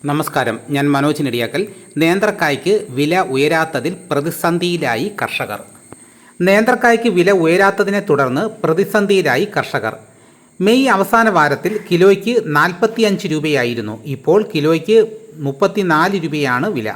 നമസ്കാരം, ഞാൻ മനോജ് നെടിയാക്കൽ. നേന്ത്രക്കായ്ക്ക് വില ഉയരാത്തതിൽ പ്രതിസന്ധിയിലായി കർഷകർ. നേന്ത്രക്കായ്ക്ക് വില ഉയരാത്തതിനെ തുടർന്ന് പ്രതിസന്ധിയിലായി കർഷകർ. മെയ് അവസാന വാരത്തിൽ കിലോയ്ക്ക് 45 രൂപയായിരുന്നു. ഇപ്പോൾ കിലോയ്ക്ക് 34 രൂപയാണ് വില.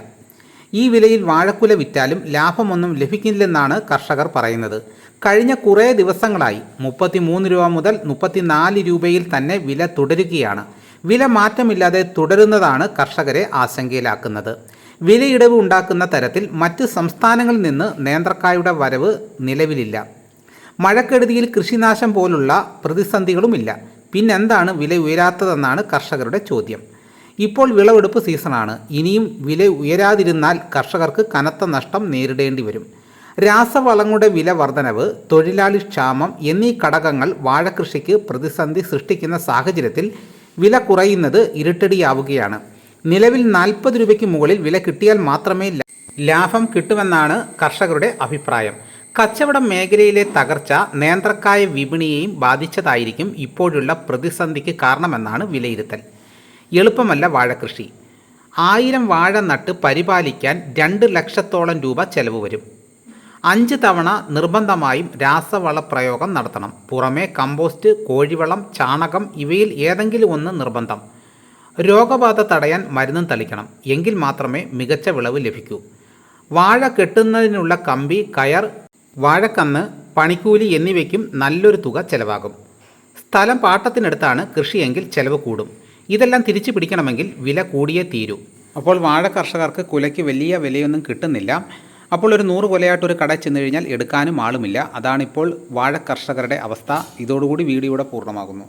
ഈ വിലയിൽ വാഴക്കുല വിറ്റാലും ലാഭമൊന്നും ലഭിക്കില്ലെന്നാണ് കർഷകർ പറയുന്നത്. കഴിഞ്ഞ കുറേ ദിവസങ്ങളായി 33 രൂപ മുതൽ 34 രൂപയിൽ തന്നെ വില തുടരുകയാണ്. വില മാറ്റമില്ലാതെ തുടരുന്നതാണ് കർഷകരെ ആശങ്കയിലാക്കുന്നത്. വിലയിടിവ് ഉണ്ടാക്കുന്ന തരത്തിൽ മറ്റ് സംസ്ഥാനങ്ങളിൽ നിന്ന് നേന്ത്രക്കായുടെ വരവ് നിലവിലില്ല. മഴക്കെടുതിയിൽ കൃഷിനാശം പോലുള്ള പ്രതിസന്ധികളുമില്ല. പിന്നെന്താണ് വില ഉയരാത്തതെന്നാണ് കർഷകരുടെ ചോദ്യം. ഇപ്പോൾ വിളവെടുപ്പ് സീസണാണ്. ഇനിയും വില ഉയരാതിരുന്നാൽ കർഷകർക്ക് കനത്ത നഷ്ടം നേരിടേണ്ടി വരും. രാസവളങ്ങളുടെ വില വർധനവ്, തൊഴിലാളി ക്ഷാമം എന്നീ ഘടകങ്ങൾ വാഴകൃഷിക്ക് പ്രതിസന്ധി സൃഷ്ടിക്കുന്ന സാഹചര്യത്തിൽ വില കുറയുന്നത് ഇരുട്ടടിയാവുകയാണ്. നിലവിൽ 40 രൂപയ്ക്ക് മുകളിൽ വില കിട്ടിയാൽ മാത്രമേ ലാഭം കിട്ടുമെന്നാണ് കർഷകരുടെ അഭിപ്രായം. കച്ചവട മേഖലയിലെ തകർച്ച നേന്ത്രക്കായ വിപണിയെയും ബാധിച്ചതായിരിക്കും ഇപ്പോഴുള്ള പ്രതിസന്ധിക്ക് കാരണമെന്നാണ് വിലയിരുത്തൽ. എളുപ്പമല്ല വാഴകൃഷി. 1000 വാഴ നട്ട് പരിപാലിക്കാൻ 2 ലക്ഷത്തോളം രൂപ ചെലവ് വരും. 5 തവണ നിർബന്ധമായും രാസവള പ്രയോഗം നടത്തണം. പുറമെ കമ്പോസ്റ്റ്, കോഴിവളം, ചാണകം ഇവയിൽ ഏതെങ്കിലും ഒന്ന് നിർബന്ധം. രോഗബാധ തടയാൻ മരുന്നും തളിക്കണം. എങ്കിൽ മാത്രമേ മികച്ച വിളവ് ലഭിക്കൂ. വാഴ കെട്ടുന്നതിനുള്ള കമ്പി, കയർ, വാഴക്കന്ന്, പണിക്കൂലി എന്നിവയ്ക്കും നല്ലൊരു തുക ചെലവാകും. സ്ഥലം പാട്ടത്തിനടുത്താണ് കൃഷിയെങ്കിൽ ചെലവ് കൂടും. ഇതെല്ലാം തിരിച്ചു പിടിക്കണമെങ്കിൽ വില കൂടിയേ തീരൂ. അപ്പോൾ വാഴ കർഷകർക്ക് കുലയ്ക്ക് വലിയ വിലയൊന്നും കിട്ടുന്നില്ല. അപ്പോൾ ഒരു 100 കുലയായിട്ട് ഒരു കടയിൽ ചെന്ന് കഴിഞ്ഞാൽ എടുക്കാനും ആളുമില്ല. അതാണിപ്പോൾ വാഴ കർഷകരുടെ അവസ്ഥ. ഇതോടുകൂടി വീഡിയോ ഇവിടെ പൂർണ്ണമാകുന്നു.